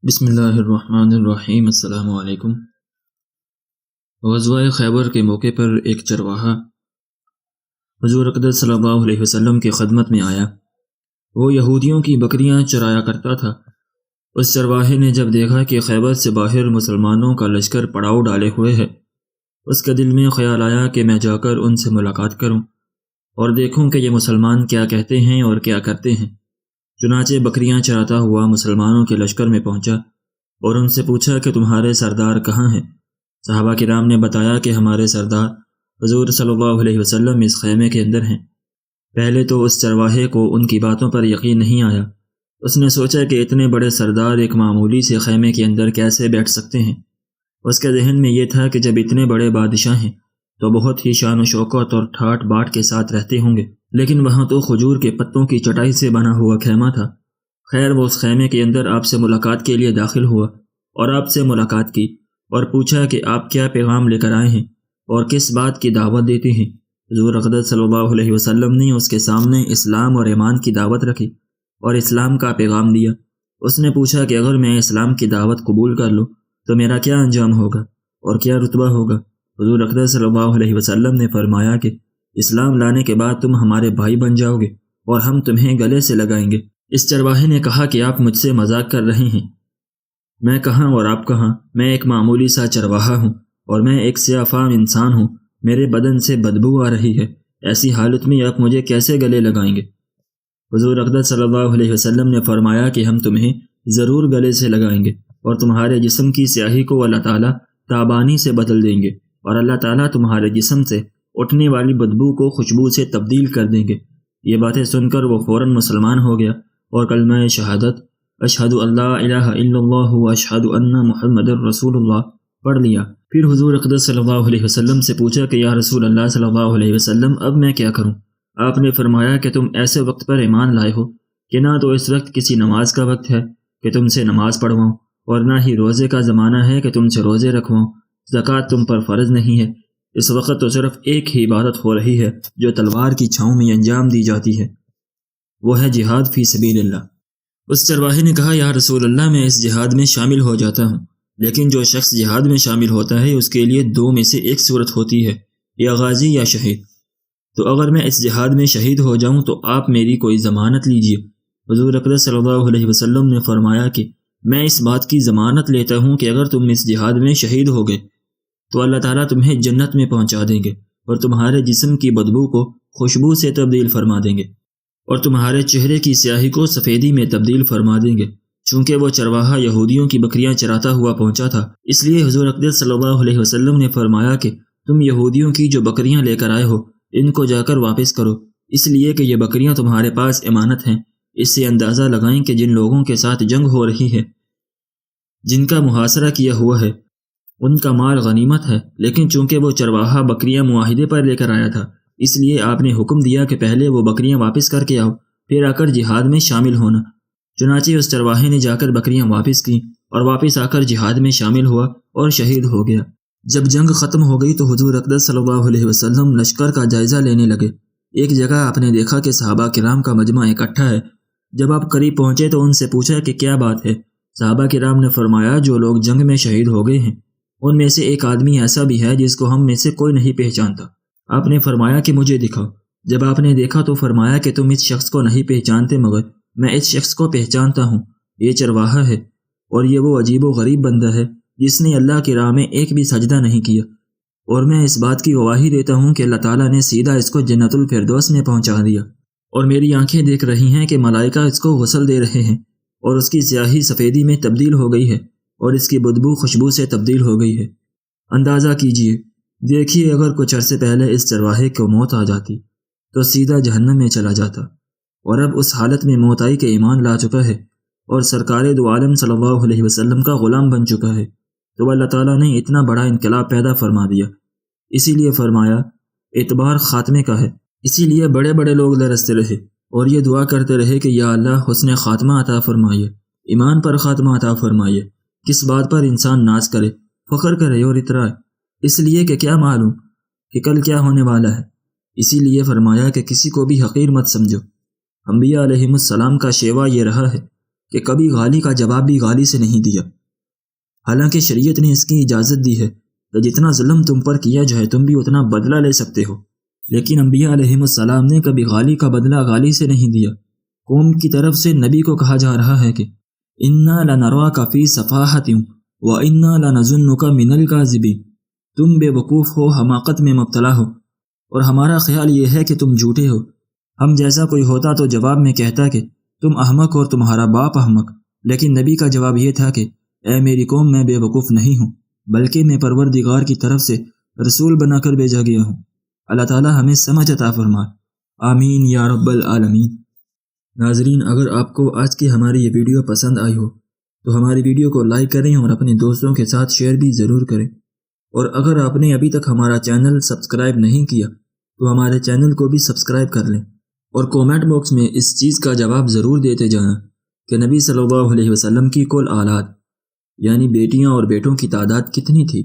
بسم اللہ الرحمن الرحیم۔ السلام علیکم۔ غزوہ خیبر کے موقع پر ایک چرواہا حضور اقدس صلی اللہ علیہ وسلم کی خدمت میں آیا۔ وہ یہودیوں کی بکریاں چرایا کرتا تھا۔ اس چرواہے نے جب دیکھا کہ خیبر سے باہر مسلمانوں کا لشکر پڑاؤ ڈالے ہوئے ہے، اس کے دل میں خیال آیا کہ میں جا کر ان سے ملاقات کروں اور دیکھوں کہ یہ مسلمان کیا کہتے ہیں اور کیا کرتے ہیں۔ چنانچہ بکریاں چراتا ہوا مسلمانوں کے لشکر میں پہنچا اور ان سے پوچھا کہ تمہارے سردار کہاں ہیں؟ صحابہ کرام نے بتایا کہ ہمارے سردار حضور صلی اللہ علیہ وسلم اس خیمے کے اندر ہیں۔ پہلے تو اس چرواہے کو ان کی باتوں پر یقین نہیں آیا۔ اس نے سوچا کہ اتنے بڑے سردار ایک معمولی سے خیمے کے اندر کیسے بیٹھ سکتے ہیں۔ اس کے ذہن میں یہ تھا کہ جب اتنے بڑے بادشاہ ہیں تو بہت ہی شان و شوکت اور ٹھاٹ باٹ کے ساتھ رہتے ہوں گے، لیکن وہاں تو کھجور کے پتوں کی چٹائی سے بنا ہوا خیمہ تھا۔ خیر، وہ اس خیمے کے اندر آپ سے ملاقات کے لیے داخل ہوا اور آپ سے ملاقات کی اور پوچھا کہ آپ کیا پیغام لے کر آئے ہیں اور کس بات کی دعوت دیتے ہیں۔ حضور اقدس صلی اللہ علیہ وسلم نے اس کے سامنے اسلام اور ایمان کی دعوت رکھی اور اسلام کا پیغام دیا۔ اس نے پوچھا کہ اگر میں اسلام کی دعوت قبول کر لوں تو میرا کیا انجام ہوگا اور کیا رتبہ ہوگا؟ حضور اقدس صلی اللہ علیہ وسلم نے فرمایا کہ اسلام لانے کے بعد تم ہمارے بھائی بن جاؤ گے اور ہم تمہیں گلے سے لگائیں گے۔ اس چرواہے نے کہا کہ آپ مجھ سے مذاق کر رہے ہیں۔ میں کہاں اور آپ کہاں؟ میں ایک معمولی سا چرواہا ہوں اور میں ایک سیاہ فام انسان ہوں۔ میرے بدن سے بدبو آ رہی ہے۔ ایسی حالت میں آپ مجھے کیسے گلے لگائیں گے؟ حضور اقدس صلی اللہ علیہ وسلم نے فرمایا کہ ہم تمہیں ضرور گلے سے لگائیں گے اور تمہارے جسم کی سیاہی کو اللہ تعالیٰ تابانی سے بدل دیں گے اور اللہ تعالیٰ تمہارے جسم سے اٹھنے والی بدبو کو خوشبو سے تبدیل کر دیں گے۔ یہ باتیں سن کر وہ فوراً مسلمان ہو گیا اور کلمہ شہادت اشہد اللہ الہ الا اللہ و اشہد ان محمد رسول اللہ پڑھ لیا۔ پھر حضور اقدس صلی اللہ علیہ وسلم سے پوچھا کہ یا رسول اللہ صلی اللہ علیہ وسلم، اب میں کیا کروں؟ آپ نے فرمایا کہ تم ایسے وقت پر ایمان لائے ہو کہ نہ تو اس وقت کسی نماز کا وقت ہے کہ تم سے نماز پڑھواؤں اور نہ ہی روزے کا زمانہ ہے کہ تم سے روزے رکھواؤں۔ زکوٰۃ تم پر فرض نہیں ہے۔ اس وقت تو صرف ایک ہی عبادت ہو رہی ہے جو تلوار کی چھاؤں میں انجام دی جاتی ہے، وہ ہے جہاد فی سبیل اللہ۔ اس چرواہے نے کہا یا رسول اللہ، میں اس جہاد میں شامل ہو جاتا ہوں، لیکن جو شخص جہاد میں شامل ہوتا ہے اس کے لیے دو میں سے ایک صورت ہوتی ہے، یا غازی یا شہید۔ تو اگر میں اس جہاد میں شہید ہو جاؤں تو آپ میری کوئی ضمانت لیجئے۔ حضور اقدس صلی اللہ علیہ وسلم نے فرمایا کہ میں اس بات کی ضمانت لیتا ہوں کہ اگر تم اس جہاد میں شہید ہو گئے تو اللہ تعالیٰ تمہیں جنت میں پہنچا دیں گے اور تمہارے جسم کی بدبو کو خوشبو سے تبدیل فرما دیں گے اور تمہارے چہرے کی سیاہی کو سفیدی میں تبدیل فرما دیں گے۔ چونکہ وہ چرواہا یہودیوں کی بکریاں چراتا ہوا پہنچا تھا، اس لیے حضور اقدس صلی اللہ علیہ وسلم نے فرمایا کہ تم یہودیوں کی جو بکریاں لے کر آئے ہو ان کو جا کر واپس کرو، اس لیے کہ یہ بکریاں تمہارے پاس امانت ہیں۔ اس سے اندازہ لگائیں کہ جن لوگوں کے ساتھ جنگ ہو رہی ہے، جن کا محاصرہ کیا ہوا ہے، ان کا مال غنیمت ہے، لیکن چونکہ وہ چرواہا بکریاں معاہدے پر لے کر آیا تھا، اس لیے آپ نے حکم دیا کہ پہلے وہ بکریاں واپس کر کے آؤ، پھر آ کر جہاد میں شامل ہونا۔ چنانچہ اس چرواہے نے جا کر بکریاں واپس کیں اور واپس آ کر جہاد میں شامل ہوا اور شہید ہو گیا۔ جب جنگ ختم ہو گئی تو حضور اقدس صلی اللہ علیہ وسلم لشکر کا جائزہ لینے لگے۔ ایک جگہ آپ نے دیکھا کہ صحابہ کرام کا مجمع اکٹھا ہے۔ جب آپ قریب پہنچے تو ان سے پوچھا کہ کیا بات ہے؟ صحابہ کرام نے فرمایا جو لوگ جنگ میں شہید ہو گئے ہیں ان میں سے ایک آدمی ایسا بھی ہے جس کو ہم میں سے کوئی نہیں پہچانتا۔ آپ نے فرمایا کہ مجھے دکھاؤ۔ جب آپ نے دیکھا تو فرمایا کہ تم اس شخص کو نہیں پہچانتے، مگر میں اس شخص کو پہچانتا ہوں، یہ چرواہا ہے اور یہ وہ عجیب و غریب بندہ ہے جس نے اللہ کی راہ میں ایک بھی سجدہ نہیں کیا، اور میں اس بات کی گواہی دیتا ہوں کہ اللہ تعالیٰ نے سیدھا اس کو جنت الفردوس میں پہنچا دیا، اور میری آنکھیں دیکھ رہی ہیں کہ ملائکہ اس کو غسل دے رہے ہیں اور اس کی سیاہی سفیدی میں تبدیل ہو گئی ہے اور اس کی بدبو خوشبو سے تبدیل ہو گئی ہے۔ اندازہ کیجئے، دیکھیے، اگر کچھ عرصے پہلے اس چرواہے کو موت آ جاتی تو سیدھا جہنم میں چلا جاتا، اور اب اس حالت میں موت آئی کہ ایمان لا چکا ہے اور سرکار دو عالم صلی اللہ علیہ وسلم کا غلام بن چکا ہے، تو اللہ تعالیٰ نے اتنا بڑا انقلاب پیدا فرما دیا۔ اسی لیے فرمایا اعتبار خاتمے کا ہے۔ اسی لیے بڑے بڑے لوگ لرزتے رہے اور یہ دعا کرتے رہے کہ یا اللہ حسن خاتمہ عطا فرمائیے، ایمان پر خاتمہ عطا فرمائیے۔ کس بات پر انسان ناز کرے، فخر کرے اور اترائے؟ اس لیے کہ کیا معلوم کہ کل کیا ہونے والا ہے۔ اسی لیے فرمایا کہ کسی کو بھی حقیر مت سمجھو۔ انبیاء علیہم السلام کا شیوا یہ رہا ہے کہ کبھی غالی کا جواب بھی غالی سے نہیں دیا، حالانکہ شریعت نے اس کی اجازت دی ہے کہ جتنا ظلم تم پر کیا جائے تم بھی اتنا بدلہ لے سکتے ہو، لیکن انبیاء علیہم السلام نے کبھی غالی کا بدلہ غالی سے نہیں دیا۔ قوم کی طرف سے نبی کو کہا جا رہا ہے کہ اِنَّا لَنَرَاكَ فِي صَفَاحَةٍ وَإِنَّا لَنَظُنُّكَ مِنَ الْكَاذِبِينَ، تم بے وقوف ہو، حماقت میں مبتلا ہو، اور ہمارا خیال یہ ہے کہ تم جھوٹے ہو۔ ہم جیسا کوئی ہوتا تو جواب میں کہتا کہ تم احمق اور تمہارا باپ احمق، لیکن نبی کا جواب یہ تھا کہ اے میری قوم، میں بے وقوف نہیں ہوں، بلکہ میں پروردگار کی طرف سے رسول بنا کر بھیجا گیا ہوں۔ اللہ تعالی ہمیں سمجھ عطا فرمائے، آمین یا رب العالمین۔ ناظرین، اگر آپ کو آج کی ہماری یہ ویڈیو پسند آئی ہو تو ہماری ویڈیو کو لائک کریں اور اپنے دوستوں کے ساتھ شیئر بھی ضرور کریں، اور اگر آپ نے ابھی تک ہمارا چینل سبسکرائب نہیں کیا تو ہمارے چینل کو بھی سبسکرائب کر لیں، اور کومنٹ باکس میں اس چیز کا جواب ضرور دیتے جانا کہ نبی صلی اللہ علیہ وسلم کی کل اولاد یعنی بیٹیاں اور بیٹوں کی تعداد کتنی تھی۔